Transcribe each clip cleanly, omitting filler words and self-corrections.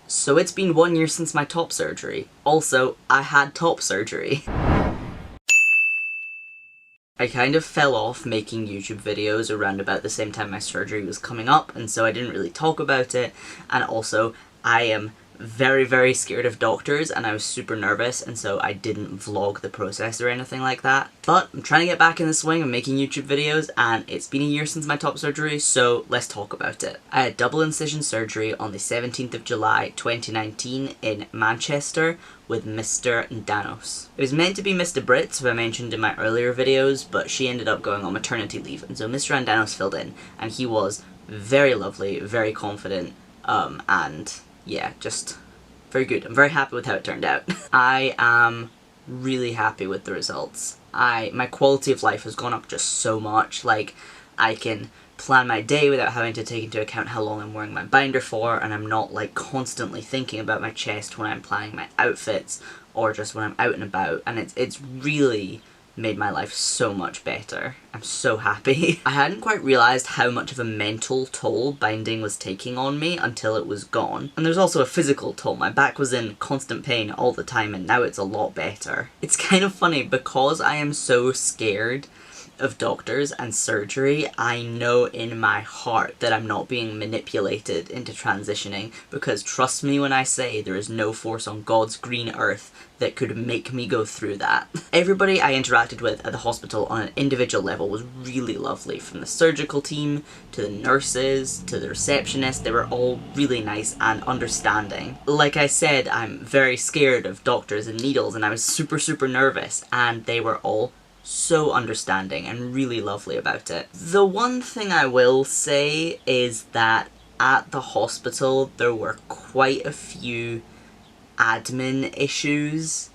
So it's been 1 year since my top surgery. Also, I had top surgery. I kind of fell off making YouTube videos around about the same time my surgery was coming up, and so I didn't really talk about it, and also I am very, very scared of doctors, and I was super nervous, and so I didn't vlog the process or anything like that. But I'm trying to get back in the swing of making YouTube videos, and it's been a year since my top surgery, so let's talk about it. I had double incision surgery on the 17th of July 2019 in Manchester with Mr. Danos. It was meant to be Mr. Brits, who I mentioned in my earlier videos, but she ended up going on maternity leave, and so Mr. Danos filled in, and he was very lovely, very confident, and yeah, just very good. I'm very happy with how it turned out. I am really happy with the results. My quality of life has gone up just so much. Like, I can plan my day without having to take into account how long I'm wearing my binder for, and I'm not like constantly thinking about my chest when I'm planning my outfits or just when I'm out and about, and it's really made my life so much better. I'm so happy. I hadn't quite realised how much of a mental toll binding was taking on me until it was gone. And there's also a physical toll. My back was in constant pain all the time, and now it's a lot better. It's kind of funny, because I am so scared of doctors and surgery, I know in my heart that I'm not being manipulated into transitioning, because trust me when I say there is no force on God's green earth that could make me go through that. Everybody I interacted with at the hospital on an individual level was really lovely, from the surgical team to the nurses to the receptionist. They were all really nice and understanding. Like I said, I'm very scared of doctors and needles, and I was super nervous, and they were all so understanding and really lovely about it. The one thing I will say is that at the hospital there were quite a few admin issues,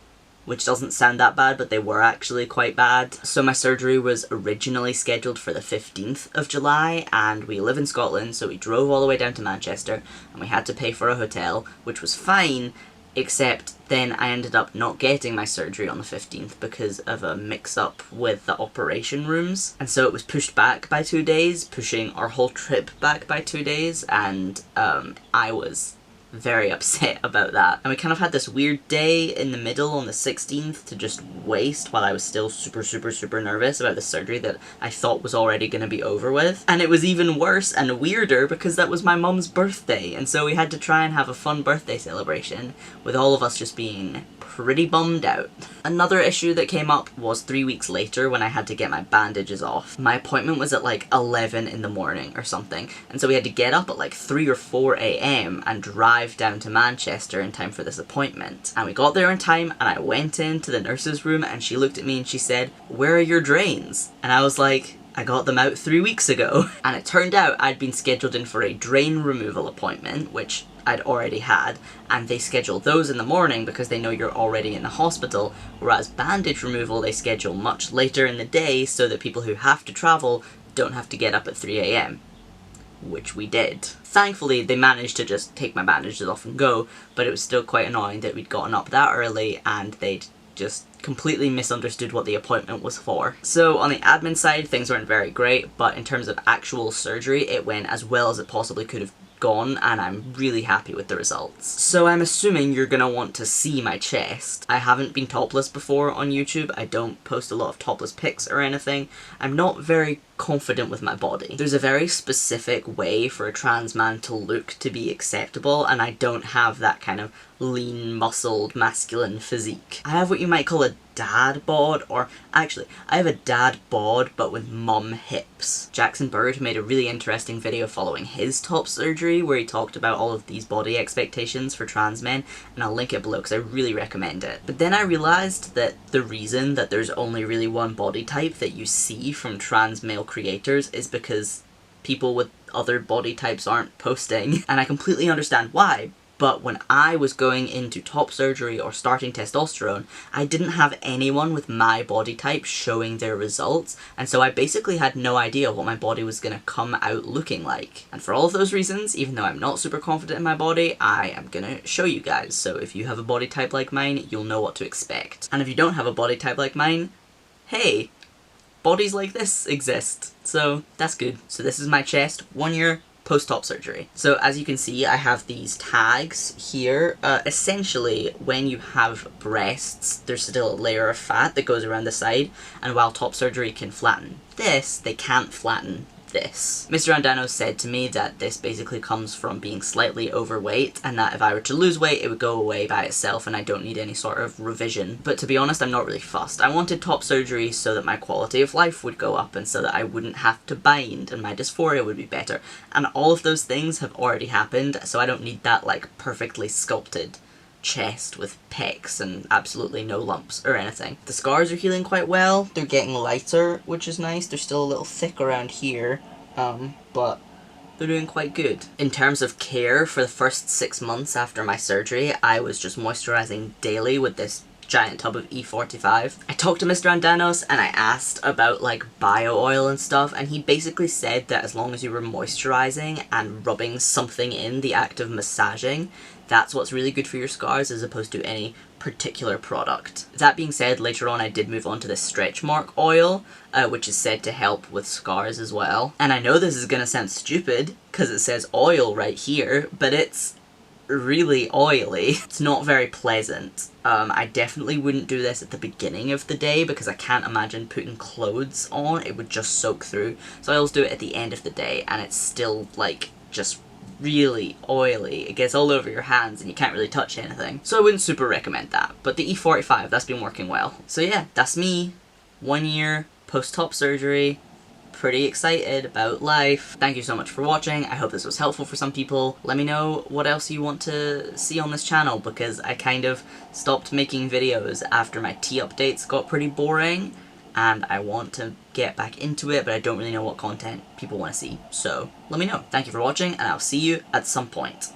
which doesn't sound that bad, but they were actually quite bad. So my surgery was originally scheduled for the 15th of July, and we live in Scotland, so we drove all the way down to Manchester, and we had to pay for a hotel, which was fine, except then I ended up not getting my surgery on the 15th because of a mix-up with the operation rooms. And so it was pushed back by 2 days, pushing our whole trip back by 2 days, and I was very upset about that. And we kind of had this weird day in the middle on the 16th to just waste while I was still super nervous about the surgery that I thought was already going to be over with. And it was even worse and weirder because that was my mum's birthday, and so we had to try and have a fun birthday celebration with all of us just being pretty bummed out. Another issue that came up was 3 weeks later when I had to get my bandages off. My appointment was at like 11 in the morning or something, and so we had to get up at like 3 or 4 a.m. and drive down to Manchester in time for this appointment. And we got there in time, and I went into the nurse's room, and she looked at me and she said, "Where are your drains?" And I was like, I got them out 3 weeks ago. And it turned out I'd been scheduled in for a drain removal appointment, which I'd already had, and they schedule those in the morning because they know you're already in the hospital, whereas bandage removal they schedule much later in the day so that people who have to travel don't have to get up at 3 a.m. Which we did. Thankfully, they managed to just take my bandages off and go, but it was still quite annoying that we'd gotten up that early and they'd just completely misunderstood what the appointment was for. So on the admin side, things weren't very great, but in terms of actual surgery, it went as well as it possibly could have gone, and I'm really happy with the results. So I'm assuming you're gonna want to see my chest. I haven't been topless before on YouTube. I don't post a lot of topless pics or anything. I'm not very confident with my body. There's a very specific way for a trans man to look to be acceptable, and I don't have that kind of lean, muscled, masculine physique. I have what you might call a dad bod, or actually, I have a dad bod but with mum hips. Jackson Bird made a really interesting video following his top surgery where he talked about all of these body expectations for trans men, and I'll link it below because I really recommend it. But then I realised that the reason that there's only really one body type that you see from trans male creators is because people with other body types aren't posting, and I completely understand why. But when I was going into top surgery or starting testosterone, I didn't have anyone with my body type showing their results, and so I basically had no idea what my body was going to come out looking like. And for all of those reasons, even though I'm not super confident in my body, I am going to show you guys. So if you have a body type like mine, you'll know what to expect. And if you don't have a body type like mine, hey, bodies like this exist, so that's good. So this is my chest 1 year post-op surgery. So as you can see, I have these tags here. Essentially, when you have breasts, there's still a layer of fat that goes around the side, and while top surgery can flatten this, they can't flatten this. Mr. Andano said to me that this basically comes from being slightly overweight, and that if I were to lose weight, it would go away by itself and I don't need any sort of revision. But to be honest, I'm not really fussed. I wanted top surgery so that my quality of life would go up and so that I wouldn't have to bind and my dysphoria would be better. And all of those things have already happened, so I don't need that like perfectly sculpted chest with pecs and absolutely no lumps or anything. The scars are healing quite well. They're getting lighter, which is nice. They're still a little thick around here, but they're doing quite good. In terms of care, for the first 6 months after my surgery, I was just moisturizing daily with this giant tub of E45. I talked to Mr. Andanos and I asked about like bio oil and stuff, and he basically said that as long as you were moisturizing and rubbing something in, the act of massaging, that's what's really good for your scars as opposed to any particular product. That being said, later on I did move on to the stretch mark oil, which is said to help with scars as well. And I know this is gonna sound stupid because it says oil right here, but it's really oily. It's not very pleasant. I definitely wouldn't do this at the beginning of the day because I can't imagine putting clothes on. It would just soak through. So I always do it at the end of the day and it's still like just really oily. It gets all over your hands and you can't really touch anything. So I wouldn't super recommend that. But the E45, that's been working well. So yeah, that's me. 1 year post-op surgery. Pretty excited about life. Thank you so much for watching. I hope this was helpful for some people. Let me know what else you want to see on this channel because I kind of stopped making videos after my tea updates got pretty boring and I want to get back into it, but I don't really know what content people want to see. So let me know. Thank you for watching and I'll see you at some point.